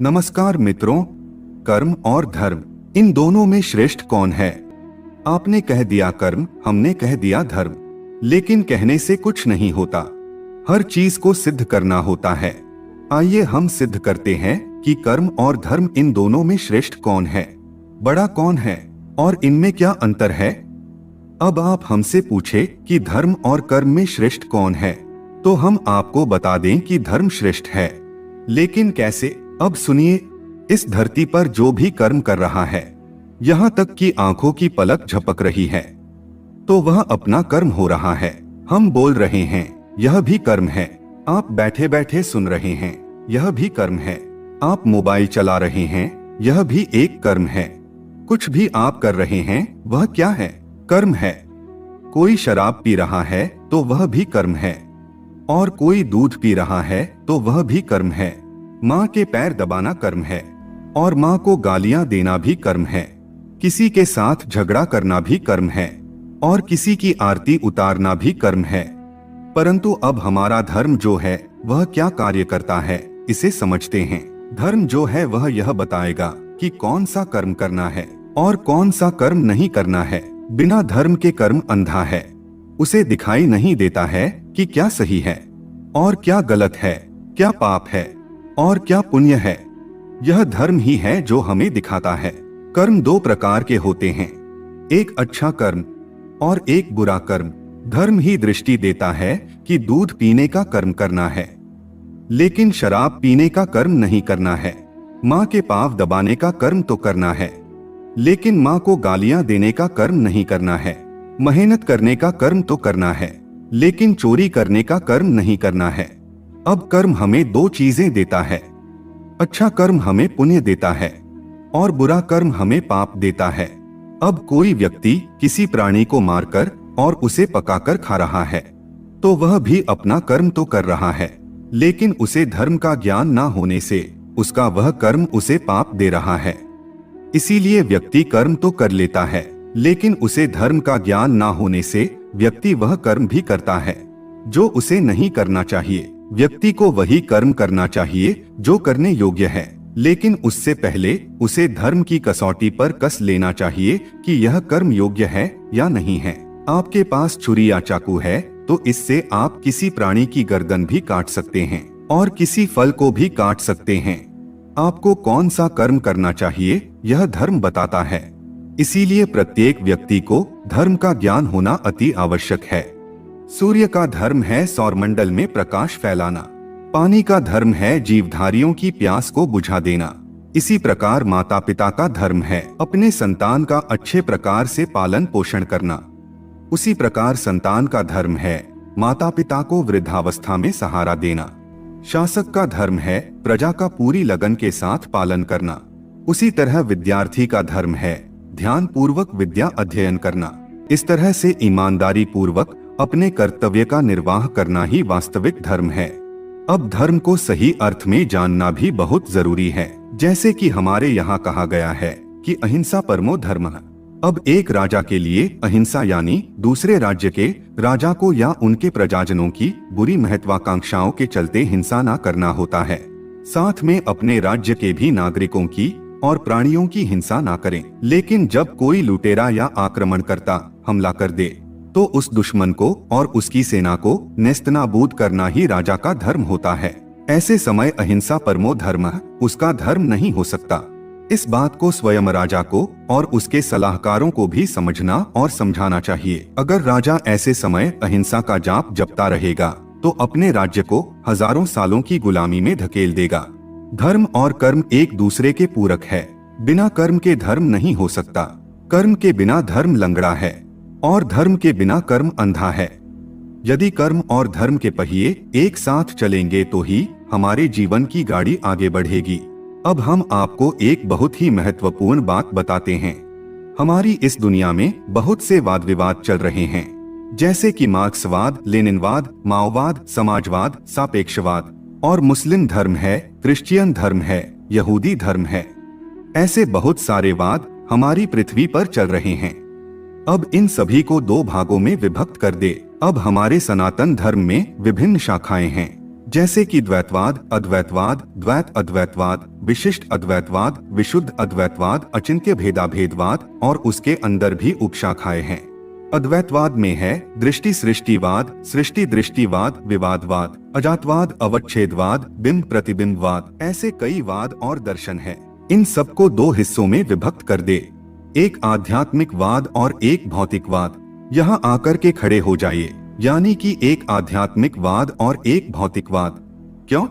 नमस्कार मित्रों, कर्म और धर्म इन दोनों में श्रेष्ठ कौन है? आपने कह दिया कर्म, हमने कह दिया धर्म, लेकिन कहने से कुछ नहीं होता। हर चीज को सिद्ध करना होता है। आइए हम सिद्ध करते हैं कि कर्म और धर्म इन दोनों में श्रेष्ठ कौन है, बड़ा कौन है और इनमें क्या अंतर है। अब आप हमसे पूछे कि धर्म और कर्म में श्रेष्ठ कौन है, तो हम आपको बता दें कि धर्म श्रेष्ठ है। लेकिन कैसे? अब सुनिए। इस धरती पर जो भी कर्म कर रहा है, यहाँ तक कि आंखों की पलक झपक रही है, तो वह अपना कर्म हो रहा है। हम बोल रहे हैं, यह भी कर्म है। आप बैठे बैठे सुन रहे हैं, यह भी कर्म है। आप मोबाइल चला रहे हैं, यह भी एक कर्म है। कुछ भी आप कर रहे हैं, वह क्या है? कर्म है। कोई शराब पी रहा है तो वह भी कर्म है, और कोई दूध पी रहा है तो वह भी कर्म है। माँ के पैर दबाना कर्म है, और माँ को गालियां देना भी कर्म है। किसी के साथ झगड़ा करना भी कर्म है, और किसी की आरती उतारना भी कर्म है। परंतु अब हमारा धर्म जो है वह क्या कार्य करता है, इसे समझते हैं। धर्म जो है वह यह बताएगा कि कौन सा कर्म करना है और कौन सा कर्म नहीं करना है। बिना धर्म के कर्म अंधा है, उसे दिखाई नहीं देता है कि क्या सही है और क्या गलत है, क्या पाप है और क्या पुण्य है। यह धर्म ही है जो हमें दिखाता है। कर्म दो प्रकार के होते हैं, एक अच्छा कर्म और एक बुरा कर्म। धर्म ही दृष्टि देता है कि दूध पीने का कर्म करना है, लेकिन शराब पीने का कर्म नहीं करना है। माँ के पांव दबाने का कर्म तो करना है, लेकिन माँ को गालियां देने का कर्म नहीं करना है। मेहनत करने का कर्म तो करना है, लेकिन चोरी करने का कर्म नहीं करना है। अब कर्म हमें दो चीजें देता है। अच्छा कर्म हमें पुण्य देता है और बुरा कर्म हमें पाप देता है। अब कोई व्यक्ति किसी प्राणी को मारकर और उसे पकाकर खा रहा है, तो वह भी अपना कर्म तो कर रहा है, लेकिन उसे धर्म का ज्ञान ना होने से उसका वह कर्म उसे पाप दे रहा है। इसीलिए व्यक्ति कर्म तो कर लेता है, लेकिन उसे धर्म का ज्ञान ना होने से व्यक्ति वह कर्म भी करता है जो उसे नहीं करना चाहिए। व्यक्ति को वही कर्म करना चाहिए जो करने योग्य है, लेकिन उससे पहले उसे धर्म की कसौटी पर कस लेना चाहिए कि यह कर्म योग्य है या नहीं है। आपके पास छुरी या चाकू है तो इससे आप किसी प्राणी की गर्दन भी काट सकते हैं और किसी फल को भी काट सकते हैं। आपको कौन सा कर्म करना चाहिए यह धर्म बताता है। इसीलिए प्रत्येक व्यक्ति को धर्म का ज्ञान होना अति आवश्यक है। सूर्य का धर्म है सौरमंडल में प्रकाश फैलाना। पानी का धर्म है जीवधारियों की प्यास को बुझा देना। इसी प्रकार माता पिता का धर्म है अपने संतान का अच्छे प्रकार से पालन पोषण करना। उसी प्रकार संतान का धर्म है माता पिता को वृद्धावस्था में सहारा देना। शासक का धर्म है प्रजा का पूरी लगन के साथ पालन करना। उसी तरह विद्यार्थी का धर्म है ध्यान पूर्वक विद्या अध्ययन करना। इस तरह से ईमानदारी पूर्वक अपने कर्तव्य का निर्वाह करना ही वास्तविक धर्म है। अब धर्म को सही अर्थ में जानना भी बहुत जरूरी है। जैसे कि हमारे यहाँ कहा गया है कि अहिंसा परमो धर्मः। अब एक राजा के लिए अहिंसा यानी दूसरे राज्य के राजा को या उनके प्रजाजनों की बुरी महत्वाकांक्षाओं के चलते हिंसा न करना होता है। साथ में अपने राज्य के भी नागरिकों की और प्राणियों की हिंसा ना करें। लेकिन जब कोई लुटेरा या आक्रमणकर्ता हमला कर दे तो उस दुश्मन को और उसकी सेना को नेस्तनाबूद करना ही राजा का धर्म होता है। ऐसे समय अहिंसा परमो धर्मः उसका धर्म नहीं हो सकता। इस बात को स्वयं राजा को और उसके सलाहकारों को भी समझना और समझाना चाहिए। अगर राजा ऐसे समय अहिंसा का जाप जपता रहेगा तो अपने राज्य को हजारों सालों की गुलामी में धकेल देगा। धर्म और कर्म एक दूसरे के पूरक है। बिना कर्म के धर्म नहीं हो सकता। कर्म के बिना धर्म लंगड़ा है और धर्म के बिना कर्म अंधा है। यदि कर्म और धर्म के पहिए एक साथ चलेंगे तो ही हमारे जीवन की गाड़ी आगे बढ़ेगी। अब हम आपको एक बहुत ही महत्वपूर्ण बात बताते हैं। हमारी इस दुनिया में बहुत से वाद विवाद चल रहे हैं, जैसे कि मार्क्सवाद, लेनिनवाद, माओवाद, समाजवाद, सापेक्षवाद, और मुस्लिम धर्म है, क्रिश्चियन धर्म है, यहूदी धर्म है। ऐसे बहुत सारे वाद हमारी पृथ्वी पर चल रहे हैं। अब इन सभी को दो भागों में विभक्त कर दे। अब हमारे सनातन धर्म में विभिन्न शाखाएं हैं, जैसे कि द्वैतवाद, अद्वैतवाद, द्वैत अद्वैतवाद विशिष्ट अद्वैतवाद, विशुद्ध अद्वैतवाद, अचिंत्य भेदाभेदवाद और उसके अंदर भी उपशाखाएं हैं। अद्वैतवाद में है दृष्टि सृष्टिवाद, सृष्टि दृष्टिवाद, विवादवाद, अजातवाद, अवच्छेदवाद, बिंब प्रतिबिंबवाद, ऐसे कई वाद और दर्शन है। इन सबको दो हिस्सों में विभक्त कर दे, एक आध्यात्मिकवाद और एक भौतिकवाद। यहाँ आकर के खड़े हो जाइए, यानी कि एक आध्यात्मिकवाद और एक भौतिकवाद। क्यों?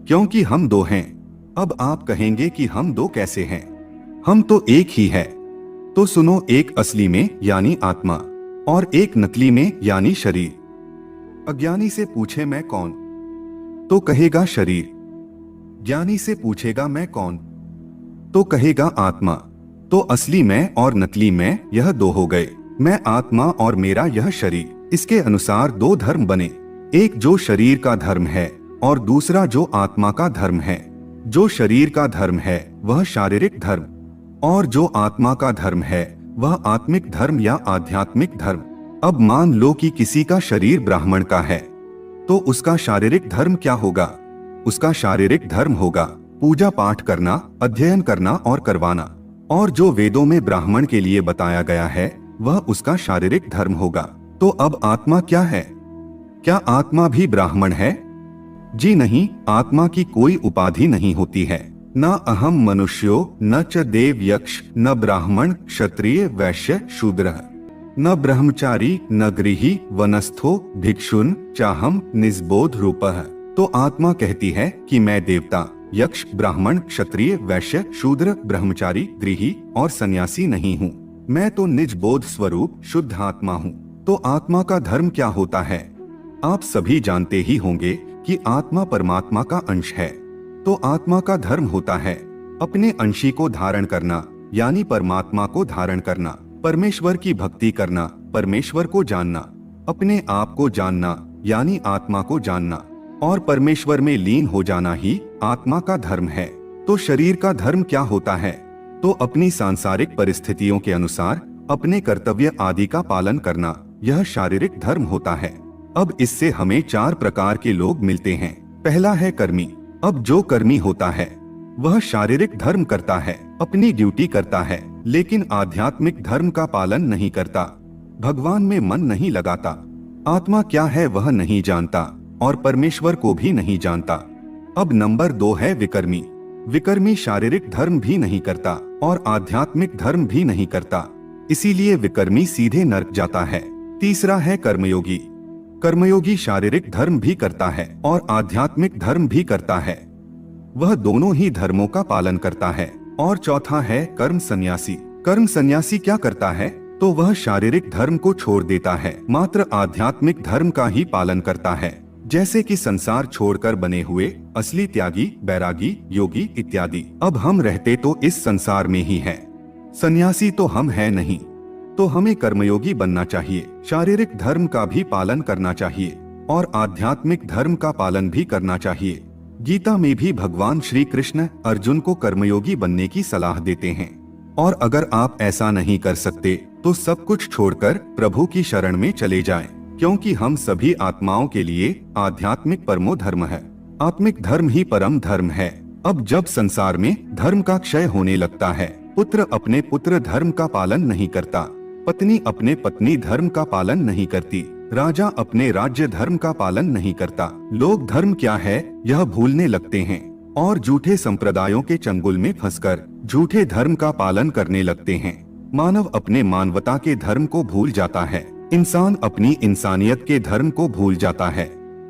क्योंकि हम दो हैं। अब आप कहेंगे कि हम दो कैसे हैं? हम तो एक ही है। तो सुनो, एक असली में यानी आत्मा और एक नकली में यानी शरीर। अज्ञानी से पूछे मैं कौन, तो कहेगा शरीर। ज्ञानी से पूछेगा मैं कौन, तो कहेगा आत्मा। तो असली मैं और नकली मैं, यह दो हो गए। मैं आत्मा और मेरा यह शरीर। इसके अनुसार दो धर्म बने, एक जो शरीर का धर्म है और दूसरा जो आत्मा का धर्म है। जो शरीर का धर्म है वह शारीरिक धर्म और जो आत्मा का धर्म है वह आत्मिक धर्म या आध्यात्मिक धर्म। अब मान लो कि किसी का शरीर ब्राह्मण का है, तो उसका शारीरिक धर्म क्या होगा? उसका शारीरिक धर्म होगा पूजा पाठ करना, अध्ययन करना और करवाना। और जो वेदों में ब्राह्मण के लिए बताया गया है वह उसका शारीरिक धर्म होगा। तो अब आत्मा क्या है? क्या आत्मा भी ब्राह्मण है? जी नहीं, आत्मा की कोई उपाधि नहीं होती है। न अहम मनुष्यो न च देव यक्ष न ब्राह्मण क्षत्रिय वैश्य शूद्र न ब्रह्मचारी न गृही वनस्थो भिक्षुन चाहम निस्बोध रूपः। तो आत्मा कहती है कि मैं देवता, यक्ष, ब्राह्मण, क्षत्रिय, वैश्य, शूद्र, ब्रह्मचारी, गृही और सन्यासी नहीं हूँ। मैं तो निज बोध स्वरूप शुद्ध आत्मा हूँ। तो आत्मा का धर्म क्या होता है? आप सभी जानते ही होंगे कि आत्मा परमात्मा का अंश है। तो आत्मा का धर्म होता है अपने अंशी को धारण करना, यानी परमात्मा को धारण करना, परमेश्वर की भक्ति करना, परमेश्वर को जानना, अपने आप को जानना यानी आत्मा को जानना और परमेश्वर में लीन हो जाना ही आत्मा का धर्म है। तो शरीर का धर्म क्या होता है? तो अपनी सांसारिक परिस्थितियों के अनुसार अपने कर्तव्य आदि का पालन करना, यह शारीरिक धर्म होता है। अब इससे हमें चार प्रकार के लोग मिलते हैं। पहला है कर्मी। अब जो कर्मी होता है वह शारीरिक धर्म करता है, अपनी ड्यूटी करता है, लेकिन आध्यात्मिक धर्म का पालन नहीं करता, भगवान में मन नहीं लगाता, आत्मा क्या है वह नहीं जानता और परमेश्वर को भी नहीं जानता। अब नंबर 2 है विकर्मी। विकर्मी शारीरिक धर्म भी नहीं करता और आध्यात्मिक धर्म भी नहीं करता, इसीलिए विकर्मी सीधे नरक जाता है। तीसरा है कर्मयोगी। कर्मयोगी शारीरिक धर्म भी करता है और आध्यात्मिक धर्म भी करता है, वह दोनों ही धर्मों का पालन करता है। और चौथा है कर्म सन्यासी। कर्म सन्यासी क्या करता है? तो वह शारीरिक धर्म को छोड़ देता है, मात्र आध्यात्मिक धर्म का ही पालन करता है, जैसे कि संसार छोड़कर बने हुए असली त्यागी, बैरागी, योगी इत्यादि। अब हम रहते तो इस संसार में ही हैं, सन्यासी तो हम हैं नहीं। तो हमें कर्मयोगी बनना चाहिए, शारीरिक धर्म का भी पालन करना चाहिए और आध्यात्मिक धर्म का पालन भी करना चाहिए। गीता में भी भगवान श्री कृष्ण अर्जुन को कर्मयोगी बनने की सलाह देते हैं। और अगर आप ऐसा नहीं कर सकते तो सब कुछ छोड़कर प्रभु की शरण में चले जाएं, क्योंकि हम सभी आत्माओं के लिए आध्यात्मिक परमो धर्म है, आत्मिक धर्म ही परम धर्म है। अब जब संसार में धर्म का क्षय होने लगता है, पुत्र अपने पुत्र धर्म का पालन नहीं करता, पत्नी अपने पत्नी धर्म का पालन नहीं करती, राजा अपने राज्य धर्म का पालन नहीं करता, लोग धर्म क्या है यह भूलने लगते हैं और झूठे संप्रदायों के चंगुल में फंसकर झूठे धर्म का पालन करने लगते हैं। मानव अपने मानवता के धर्म को भूल जाता है, इंसान अपनी इंसानियत के धर्म को भूल जाता है।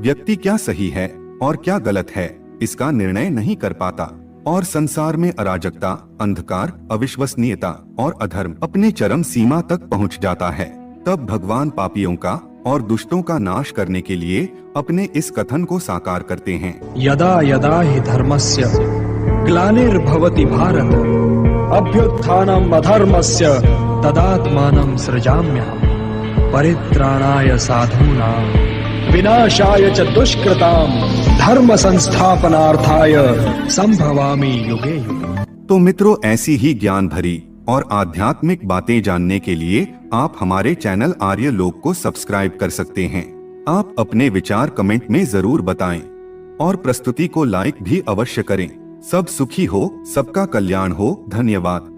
व्यक्ति क्या सही है और क्या गलत है इसका निर्णय नहीं कर पाता और संसार में अराजकता, अंधकार, अविश्वसनीयता और अधर्म अपने चरम सीमा तक पहुंच जाता है। तब भगवान पापियों का और दुष्टों का नाश करने के लिए अपने इस कथन को साकार करते हैं। यदा यदा हि धर्मस्य ग्लानिर्भवति भारत अभ्युत्थानम् अधर्मस्य तदात्मानं सृजाम्यहम् परित्राणाय साधूनां विनाशाय च दुष्कृतां धर्म संस्थापनार्थाय संभवामि युगे युगे। तो मित्रों, ऐसी ही ज्ञान भरी और आध्यात्मिक बातें जानने के लिए आप हमारे चैनल आर्य लोक को सब्सक्राइब कर सकते हैं। आप अपने विचार कमेंट में जरूर बताएं और प्रस्तुति को लाइक भी अवश्य करें। सब सुखी हो, सबका कल्याण हो। धन्यवाद।